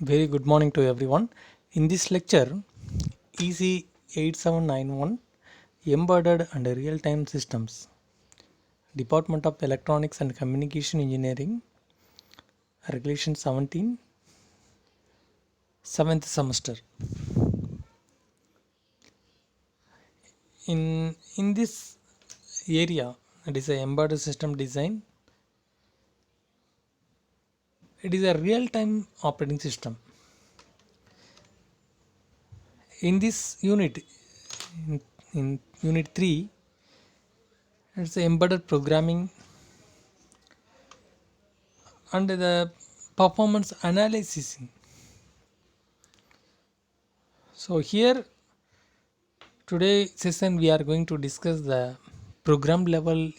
Very good morning to everyone. In this lecture, EC8791 Embedded and Real-Time Systems, Department of Electronics and Communication Engineering, Regulation 17, 7th semester. In this area, it is a embedded system design. It is a real-time operating system. In this unit, in unit 3, it's embedded programming and the performance analysis. So here today session we are going to discuss the program level,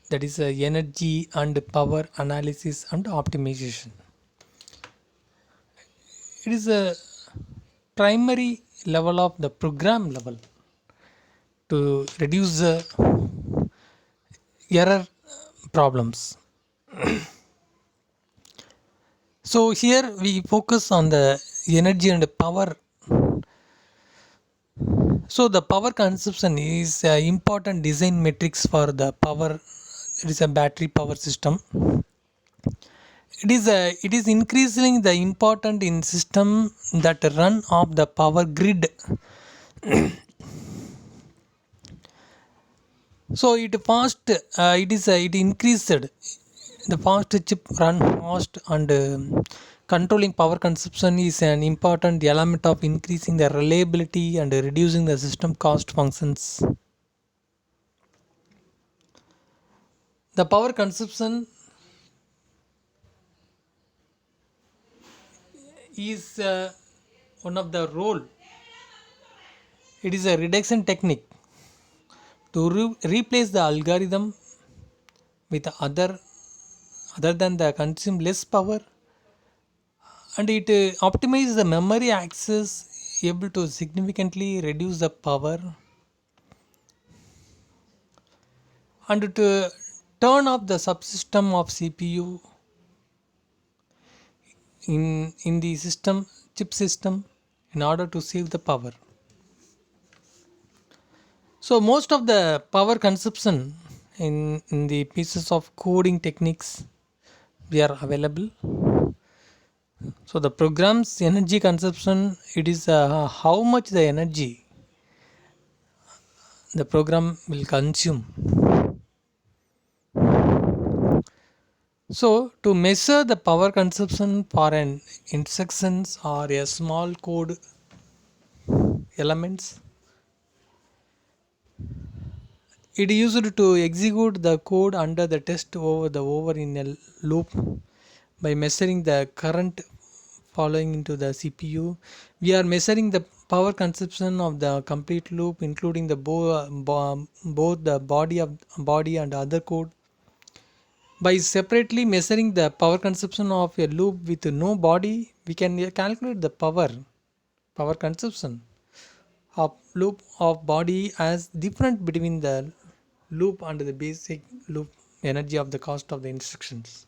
that is energy and power analysis and optimization. It is a primary level of the program level to reduce the error problems. So here we focus on the energy and power. So the power consumption is an important design matrix for the power. It is a battery power system. It is increasingly the important in system that run off the power grid. So it increased the fast chip run fast and controlling power consumption is an important element of increasing the reliability and reducing the system cost functions. The power consumption is one of the role. It is a reduction technique to replace the algorithm with other than the consume less power, and it optimizes the memory access, able to significantly reduce the power and to turn off the subsystem of CPU in the system chip system in order to save the power. So most of the power consumption in the pieces of coding techniques we are available. So the program's energy consumption, it is how much the energy the program will consume. So to measure the power consumption for an instructions or a small code elements, it used to execute the code under the test over in a loop by measuring the current following into the CPU. We are measuring the power consumption of the complete loop, including the both the body and other code. By separately measuring the power consumption of a loop with no body, we can calculate the power consumption of loop of body as different between the loop and the basic loop energy of the cost of the instructions.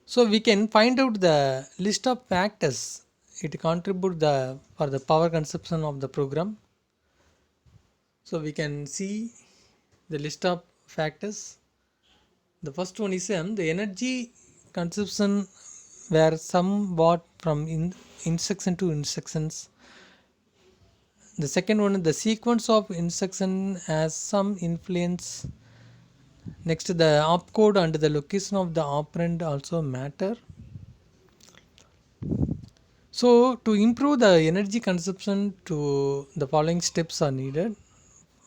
So we can find out the list of factors it contribute for the power consumption of the program. So we can see the list of factors. The first one is the energy consumption where somewhat from instruction to instructions. The second one, the sequence of instruction has some influence. Next, the opcode and the location of the operand also matter. So to improve the energy consumption, to the following steps are needed.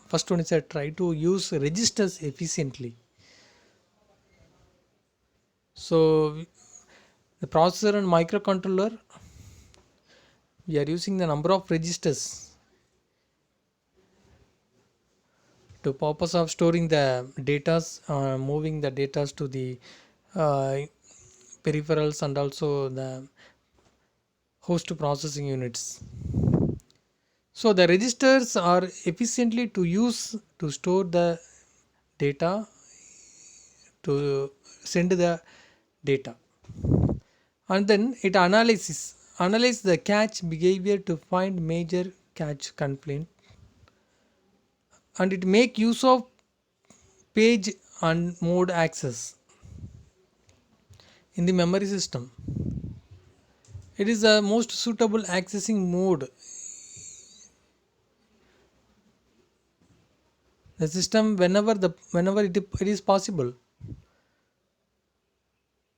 First one is try to use registers efficiently. So the processor and microcontroller, we are using the number of registers to purpose of storing the data, moving the data to the uh, peripherals and also the host processing units. So the registers are efficiently to use to store the data to send the data, and then it analyze the catch behavior to find major catch complaint, and it make use of page and mode access in the memory system. It is the most suitable accessing mode the system whenever it is possible.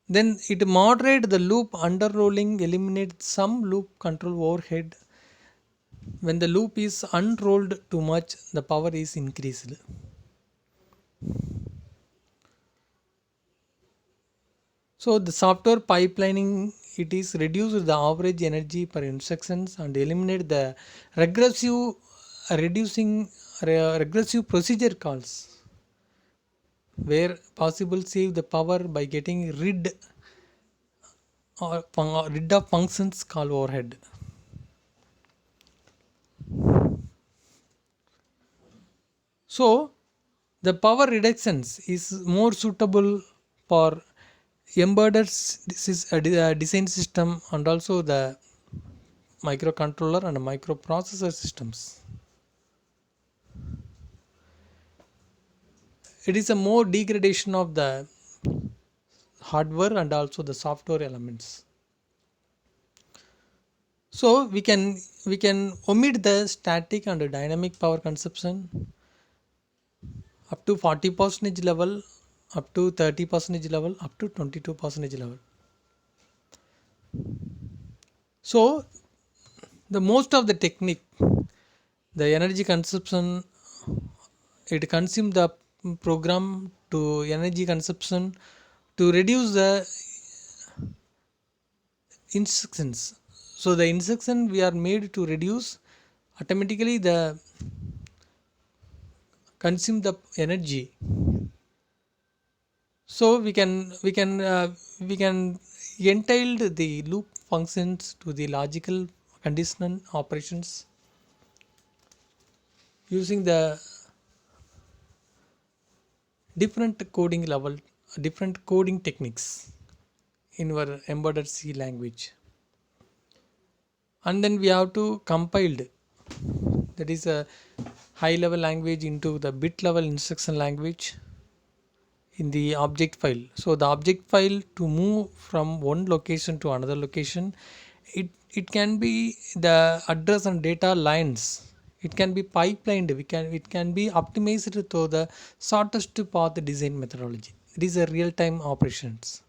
Then it moderate the loop underrolling, eliminate some loop control overhead. When the loop is unrolled too much, the power is increased. So the software pipelining, it is reduce the average energy per instructions and eliminate the regressive reducing regressive procedure calls, where possible save the power by getting rid of functions call overhead. So the power reductions is more suitable for embedded design system and also the microcontroller and microprocessor systems. It is a more degradation of the hardware and also the software elements. So we can omit the static and dynamic power consumption up to 40% level, up to 30% level, up to 22% level. So the most of the technique, the energy consumption, it consume the program to energy consumption to reduce the instructions. So the instruction we are made to reduce automatically the consume the energy. So we can entail the loop functions to the logical conditional operations using the different coding level, different coding techniques in our embedded C language. And then we have to compiled, that is a high level language into the bit level instruction language in the object file. So the object file to move from one location to another location, it can be the address and data lines. It can be pipelined. It can be optimized to the shortest path design methodology. It is a real time operations.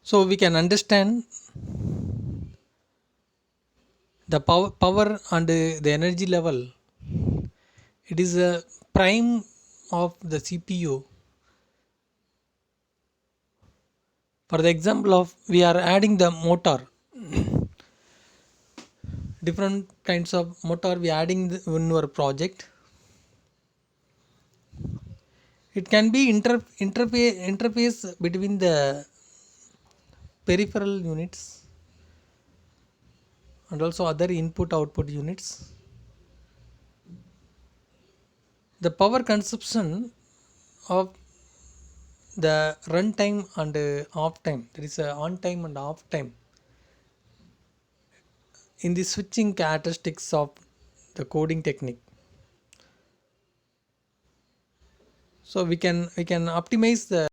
So we can understand the power and the energy level. It is a prime of the CPU. For the example of we are adding the motor, different kinds of motor we are adding in our project. It can be interface between the peripheral units and also other input output units. The power consumption of the runtime and off time, there is a on time and off time in the switching characteristics of the coding technique. So we can optimize the